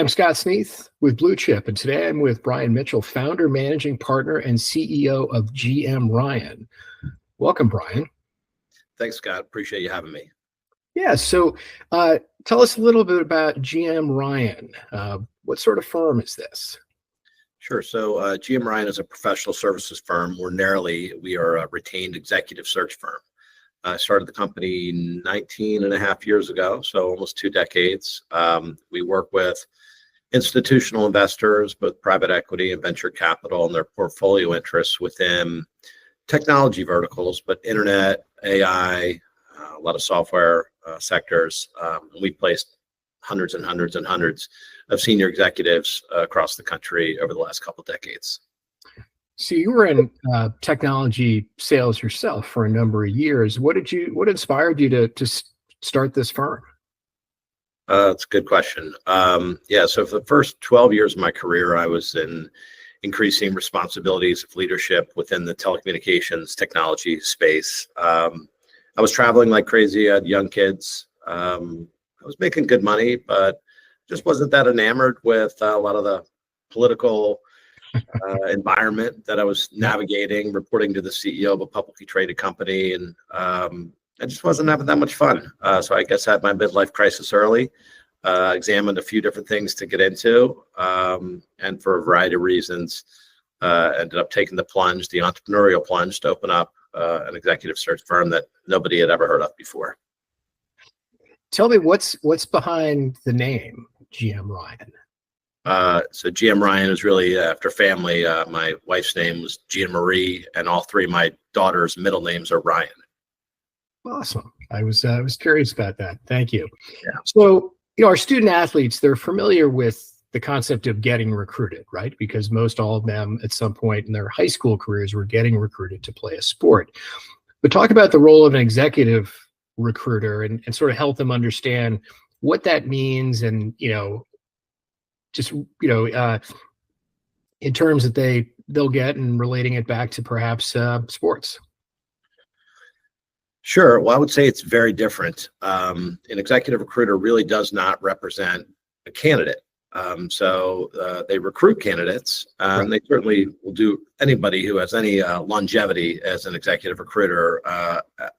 I'm Scott Sneath with BluChip, and today I'm with Brian Mitchell, founder, managing partner, and CEO of GM Ryan. Welcome, Brian. Thanks, Scott. Appreciate you having me. Yeah, so tell us a little bit about GM Ryan. What sort of firm is this? Sure. So GM Ryan is a professional services firm. We are a retained executive search firm. I started the company 19 and a half years ago, so almost 2 decades. We work with institutional investors, both private equity and venture capital, and their portfolio interests within technology verticals, but internet, AI, a lot of software sectors. We placed hundreds and hundreds and hundreds of senior executives across the country over the last couple of decades. So you were in technology sales yourself for a number of years. What inspired you to start this firm? That's a good question. So for the first 12 years of my career, I was in increasing responsibilities of leadership within the telecommunications technology space. I was traveling like crazy. I had young kids. I was making good money, but just wasn't that enamored with a lot of the political environment that I was navigating, reporting to the CEO of a publicly traded company, and I just wasn't having that much fun. So I guess I had my midlife crisis early, examined a few different things to get into, and for a variety of reasons, ended up taking the entrepreneurial plunge to open up an executive search firm that nobody had ever heard of before. Tell me what's behind the name GM Ryan? So GM Ryan is really after family. My wife's name was Jean Marie, and all 3 of my daughters' middle names are Ryan. Awesome. I was curious about that. Thank you. Yeah. So, our student athletes, they're familiar with the concept of getting recruited, right? Because most all of them at some point in their high school careers were getting recruited to play a sport. But talk about the role of an executive recruiter and sort of help them understand what that means and, in terms that they'll get and relating it back to perhaps sports. Sure. Well, I would say it's very different. An executive recruiter really does not represent a candidate. So they recruit candidates, and they certainly will do. Anybody who has any longevity as an executive recruiter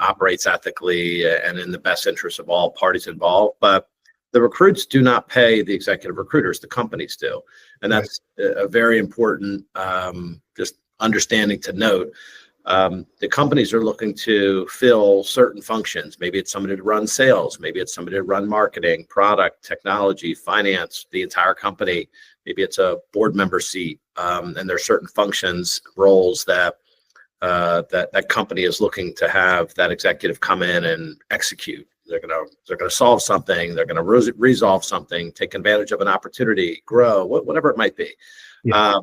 operates ethically and in the best interest of all parties involved. But the recruits do not pay the executive recruiters, the companies do. And that's a very important just understanding to note. The companies are looking to fill certain functions. Maybe it's somebody to run sales. Maybe it's somebody to run marketing, product, technology, finance, the entire company. Maybe it's a board member seat. And there are certain functions, roles that that company is looking to have that executive come in and execute. They're gonna solve something. They're gonna resolve something, take advantage of an opportunity, grow, whatever it might be. Yeah.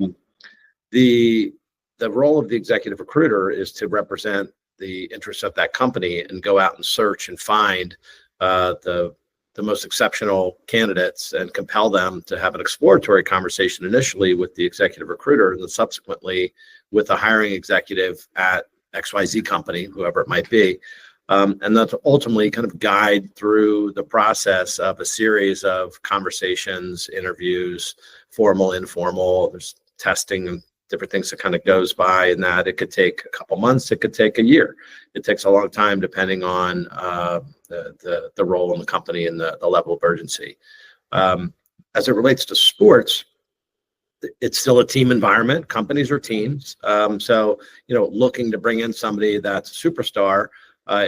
The role of the executive recruiter is to represent the interests of that company and go out and search and find the most exceptional candidates and compel them to have an exploratory conversation initially with the executive recruiter and then subsequently with the hiring executive at XYZ company, whoever it might be. And that's ultimately kind of guide through the process of a series of conversations, interviews, formal, informal, there's testing and different things that kind of goes by, and that it could take a couple months, it could take a year. It takes a long time depending on the role in the company and the level of urgency. As it relates to sports, it's still a team environment. Companies are teams. So, looking to bring in somebody that's a superstar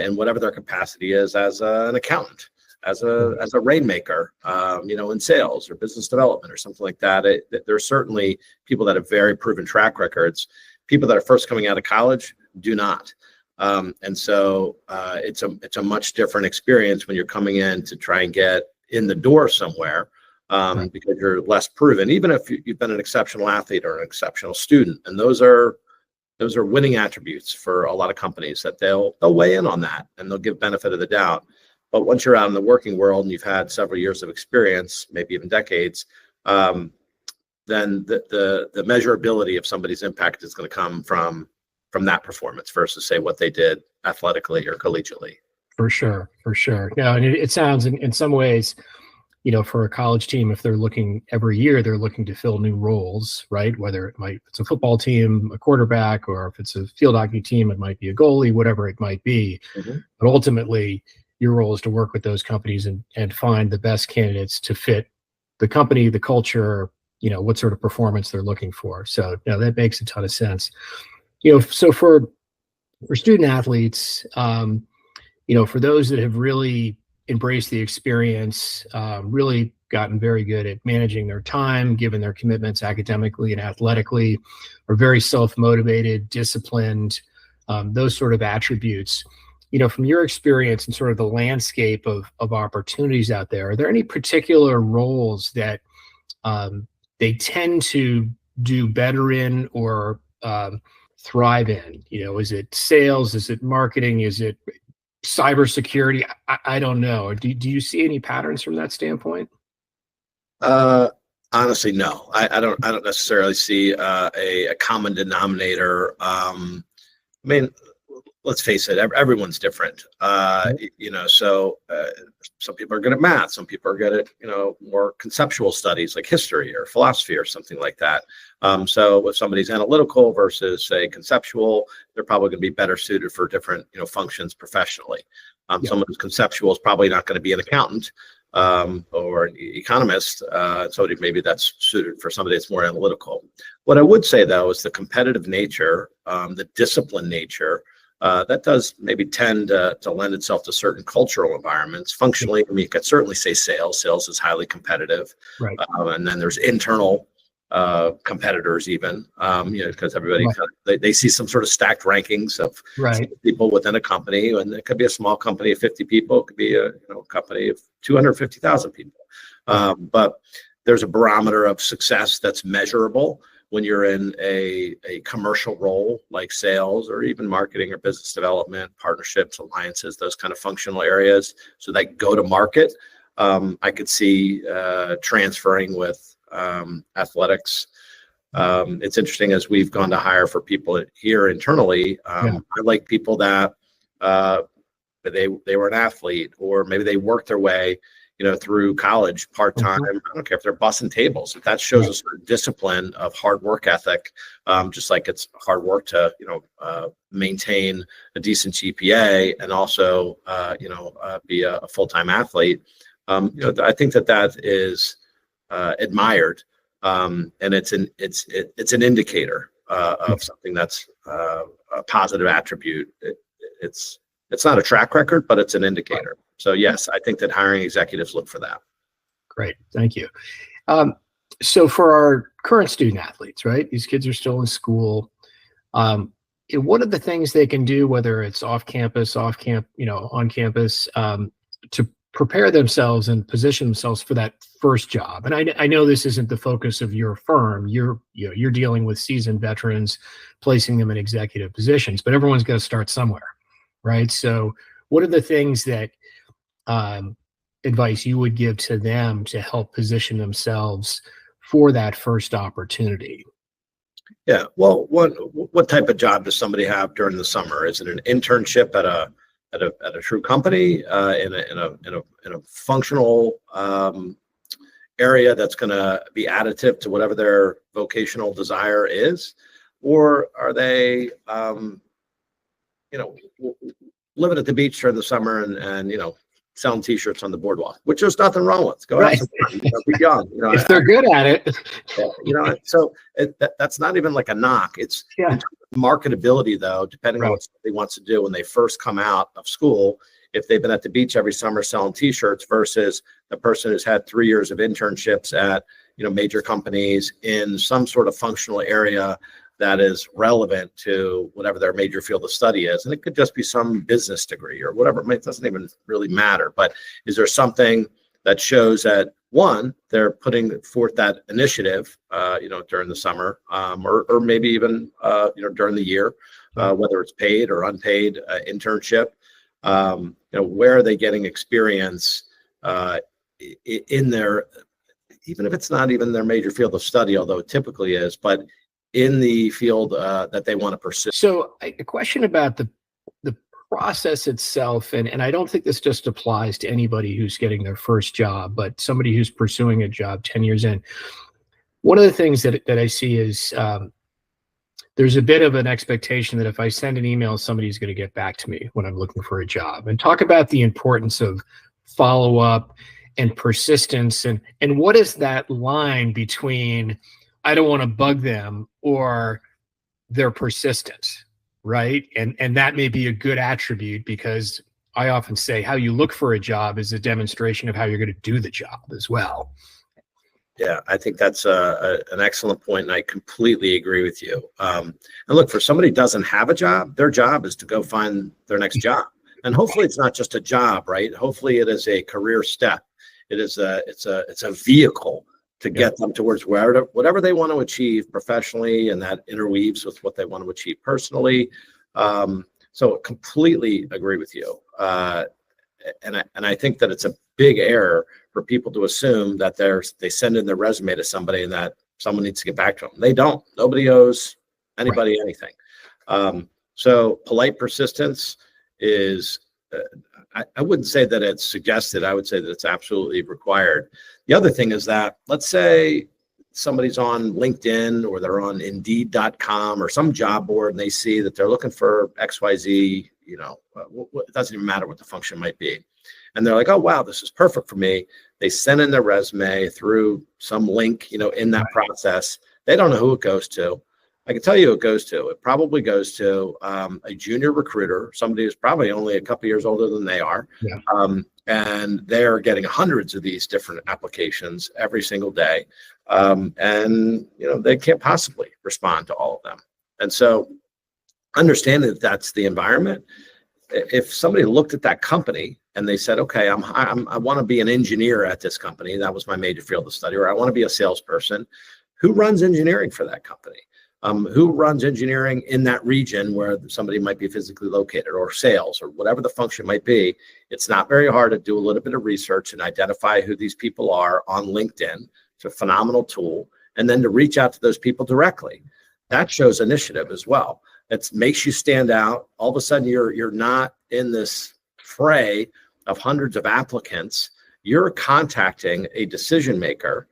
in whatever their capacity is as an accountant, as a rainmaker, in sales or business development or something like that. There are certainly people that have very proven track records. People that are first coming out of college do not. And so it's a much different experience when you're coming in to try and get in the door somewhere because you're less proven, even if you've been an exceptional athlete or an exceptional student. And those are winning attributes for a lot of companies that they'll weigh in on that and they'll give benefit of the doubt. But once you're out in the working world and you've had several years of experience, maybe even decades, then the measurability of somebody's impact is going to come from that performance versus say what they did athletically or collegiately. For sure. Yeah, and it sounds in some ways for a college team, if they're looking every year, they're looking to fill new roles, right? Whether it's a football team, a quarterback, or if it's a field hockey team, it might be a goalie, whatever it might be. But ultimately, your role is to work with those companies and find the best candidates to fit the company, the culture, what sort of performance they're looking for. So that makes a ton of sense. So for student athletes, for those that have really embraced the experience, really gotten very good at managing their time, given their commitments academically and athletically, are very self-motivated, disciplined, those sort of attributes. From your experience and sort of the landscape of opportunities out there, are there any particular roles that they tend to do better in or thrive in? Is it sales? Is it marketing? Is it cybersecurity? I don't know. Do you see any patterns from that standpoint? Honestly, no. I don't necessarily see a common denominator. Let's face it, everyone's different. So some people are good at math, some people are good at more conceptual studies like history or philosophy or something like that. So if somebody's analytical versus say conceptual, they're probably going to be better suited for different functions professionally. Someone who's conceptual is probably not going to be an accountant or an economist. So maybe that's suited for somebody that's more analytical. What I would say though is the competitive nature, the discipline nature. That does maybe tend to lend itself to certain cultural environments. Functionally, you could certainly say sales. Sales is highly competitive, right? And then there's internal competitors, even because everybody they see some sort of stacked rankings of people within a company, and it could be a small company of 50 people, it could be a company of 250,000 people. But there's a barometer of success that's measurable when you're in a commercial role like sales or even marketing or business development, partnerships, alliances, those kind of functional areas. So that go to market, I could see transferring with athletics. It's interesting as we've gone to hire for people here internally. I like people that they were an athlete, or maybe they worked their way through college part-time. I don't care if they're bussing tables. If that shows a certain discipline of hard work ethic, just like it's hard work to, maintain a decent GPA and also, be a full-time athlete. I think that is admired, and it's an indicator of something that's a positive attribute. It's not a track record, but it's an indicator. So yes, I think that hiring executives look for that. Great, thank you. So for our current student athletes, right? These kids are still in school. What are the things they can do, whether it's on campus, to prepare themselves and position themselves for that first job? And I know this isn't the focus of your firm. You're dealing with seasoned veterans, placing them in executive positions, but everyone's got to start somewhere, right? So what are the things that advice you would give to them to help position themselves for that first opportunity? Yeah. Well, what type of job does somebody have during the summer? Is it an internship at a true company, in a functional area that's going to be additive to whatever their vocational desire is, or are they living at the beach during the summer and selling T-shirts on the boardwalk, which there's nothing wrong with. Go out, be young. If they're good at it. So that's not even like a knock. It's marketability, though, depending on what somebody wants to do when they first come out of school. If they've been at the beach every summer selling T-shirts versus the person who's had 3 years of internships at major companies in some sort of functional area that is relevant to whatever their major field of study is. And it could just be some business degree or whatever. It doesn't even really matter. But is there something that shows that, one, they're putting forth that initiative, during the summer, or maybe even, during the year, whether it's paid or unpaid internship, where are they getting experience in their, even if it's not even their major field of study, although it typically is, but in the field that they want to pursue. So a question about the process itself, and I don't think this just applies to anybody who's getting their first job, but somebody who's pursuing a job 10 years in. One of the things that I see is there's a bit of an expectation that if I send an email, somebody's going to get back to me when I'm looking for a job. And talk about the importance of follow-up and persistence, and what is that line between I don't want to bug them or they're persistent, right? And that may be a good attribute, because I often say how you look for a job is a demonstration of how you're going to do the job as well. Yeah, I think that's an excellent point, and I completely agree with you. And look, for somebody who doesn't have a job, their job is to go find their next job. And hopefully it's not just a job, right? Hopefully it is a career step. It's a vehicle to get them towards whatever they want to achieve professionally, and that interweaves with what they want to achieve personally. So completely agree with you. And I think that it's a big error for people to assume that they send in their resume to somebody and that someone needs to get back to them. They don't. Nobody owes anybody anything. So polite persistence is, I wouldn't say that it's suggested. I would say that it's absolutely required. The other thing is that, let's say somebody's on LinkedIn or they're on Indeed.com or some job board, and they see that they're looking for XYZ, it doesn't even matter what the function might be. And they're like, oh, wow, this is perfect for me. They send in their resume through some link, in that process. They don't know who it goes to. I can tell you who it goes to. It probably goes to a junior recruiter, somebody who's probably only a couple years older than they are. Yeah. And they're getting hundreds of these different applications every single day. And they can't possibly respond to all of them. And so understanding that that's the environment, if somebody looked at that company and they said, okay, I want to be an engineer at this company, that was my major field of study, or I want to be a salesperson, who runs engineering for that company? Who runs engineering in that region where somebody might be physically located, or sales, or whatever the function might be? It's not very hard to do a little bit of research and identify who these people are on LinkedIn. It's a phenomenal tool. And then to reach out to those people directly. That shows initiative as well. It makes you stand out. All of a sudden, you're not in this fray of hundreds of applicants. You're contacting a decision maker.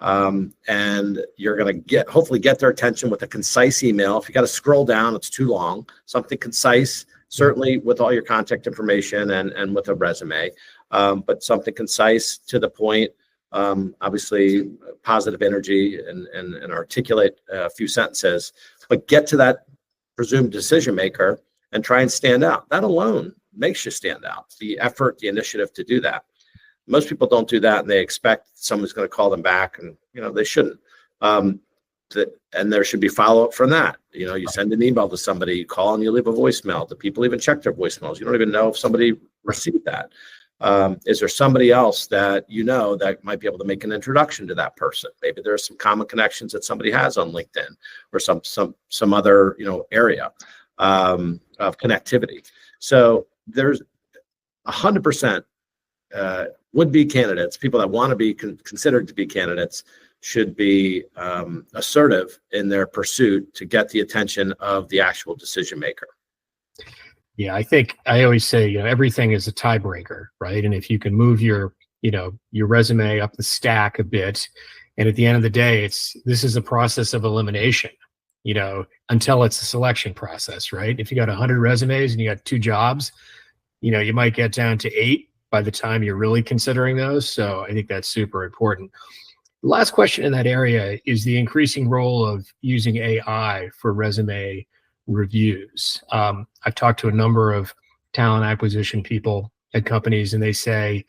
And you're going to hopefully get their attention with a concise email. If you got to scroll down, it's too long. Something concise, certainly with all your contact information and with a resume, but something concise, to the point. Obviously, positive energy and articulate a few sentences, but get to that presumed decision maker and try and stand out. That alone makes you stand out. The effort, the initiative to do that. Most people don't do that, and they expect someone's going to call them back, and they shouldn't. And there should be follow-up from that. You send an email to somebody, you call and you leave a voicemail. Do people even check their voicemails? You don't even know if somebody received that. Is there somebody else that that might be able to make an introduction to that person? Maybe there's some common connections that somebody has on LinkedIn or some other area of connectivity. So there's 100%. Would-be candidates, people that want to be considered to be candidates, should be assertive in their pursuit to get the attention of the actual decision maker. Yeah, I think I always say, everything is a tiebreaker, right? And if you can move your resume up the stack a bit, and at the end of the day, this is a process of elimination, until it's a selection process, right? If you got 100 resumes and you got 2 jobs, you might get down to 8 by the time you're really considering those. So I think that's super important. The last question in that area is the increasing role of using AI for resume reviews. I've talked to a number of talent acquisition people at companies, and they say,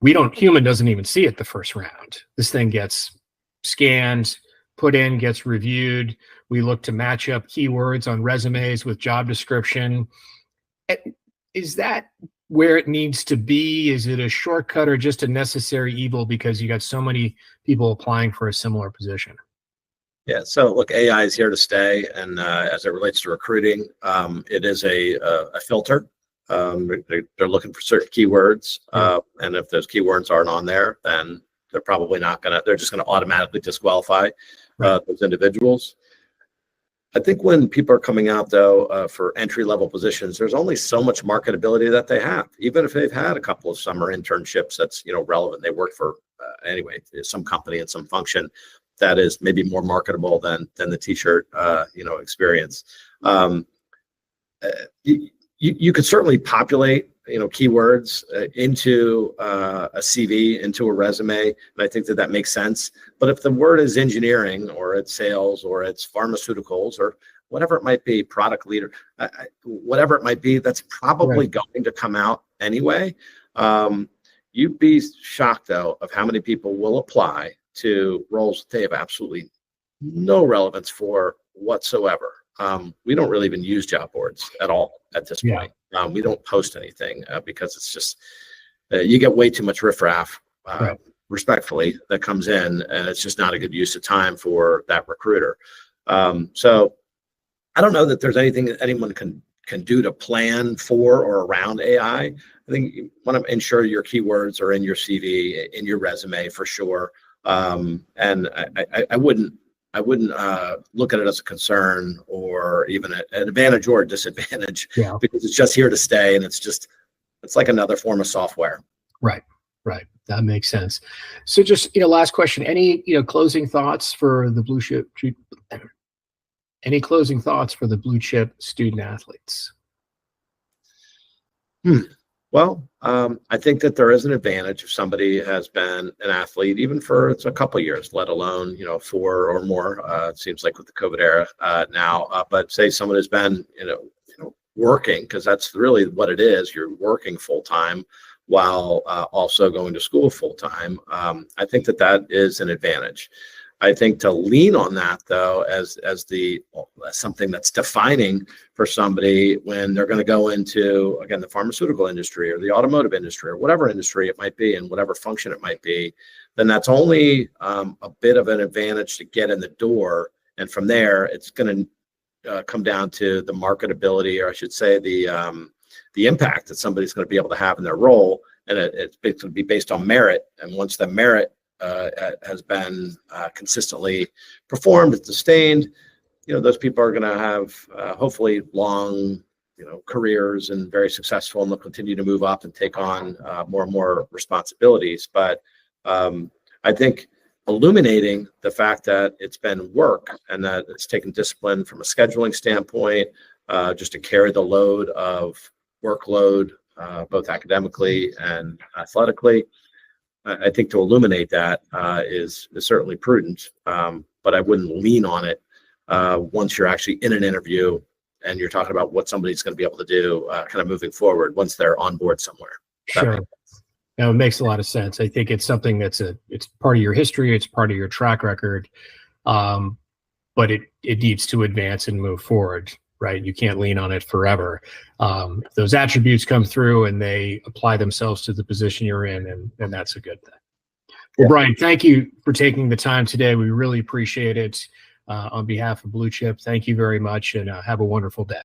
human doesn't even see it the first round. This thing gets scanned, put in, gets reviewed. We look to match up keywords on resumes with job description. Is that where it needs to be? Is it a shortcut or just a necessary evil because you got so many people applying for a similar position? Yeah, so look, AI is here to stay, and as it relates to recruiting, it is a filter. They're looking for certain keywords, and if those keywords aren't on there, then they're probably not they're just gonna automatically disqualify those individuals. I think when people are coming out though for entry-level positions, there's only so much marketability that they have. Even if they've had a couple of summer internships, that's relevant. They work for anyway some company in some function that is maybe more marketable than the t-shirt experience. You could certainly populate keywords into a CV, into a resume, and I think that makes sense. But if the word is engineering, or it's sales, or it's pharmaceuticals, or whatever it might be, product leader, whatever it might be, that's probably going to come out anyway. You'd be shocked though of how many people will apply to roles that they have absolutely no relevance for whatsoever. We don't really even use job boards at all at this point. We don't post anything because it's just you get way too much riffraff, respectfully, that comes in, and it's just not a good use of time for that recruiter. So I don't know that there's anything that anyone can do to plan for or around AI. I think you want to ensure your keywords are in your CV, in your resume for sure. And I wouldn't look at it as a concern or even an advantage or a disadvantage, because it's just here to stay, and it's like another form of software. Right. That makes sense. So just, last question, any, closing thoughts for the BluChip, any closing thoughts for the BluChip student athletes? Well, I think that there is an advantage if somebody has been an athlete, even for a couple of years, let alone, 4 or more. It seems like with the COVID era now, but say someone has been, working, because that's really what it is. You're working full time while also going to school full time. I think that is an advantage. I think to lean on that though, as something that's defining for somebody when they're going to go into, again, the pharmaceutical industry or the automotive industry or whatever industry it might be and whatever function it might be, then that's only a bit of an advantage to get in the door. And from there, it's going to come down to the marketability, or I should say the impact that somebody's going to be able to have in their role. And it's going to be based on merit. And once the merit has been consistently performed, it's sustained, those people are going to have hopefully long, careers and very successful, and they'll continue to move up and take on more and more responsibilities. But I think illuminating the fact that it's been work and that it's taken discipline from a scheduling standpoint, just to carry the load of workload, both academically and athletically. I think to illuminate that is certainly prudent, but I wouldn't lean on it once you're actually in an interview and you're talking about what somebody's going to be able to do kind of moving forward once they're on board somewhere. Sure. No, it makes a lot of sense. I think it's something it's part of your history, it's part of your track record, but it needs to advance and move forward. Right? You can't lean on it forever. If those attributes come through and they apply themselves to the position you're in, and that's a good thing. Well, Brian, thank you for taking the time today. We really appreciate it. On behalf of BluChip, thank you very much, and have a wonderful day.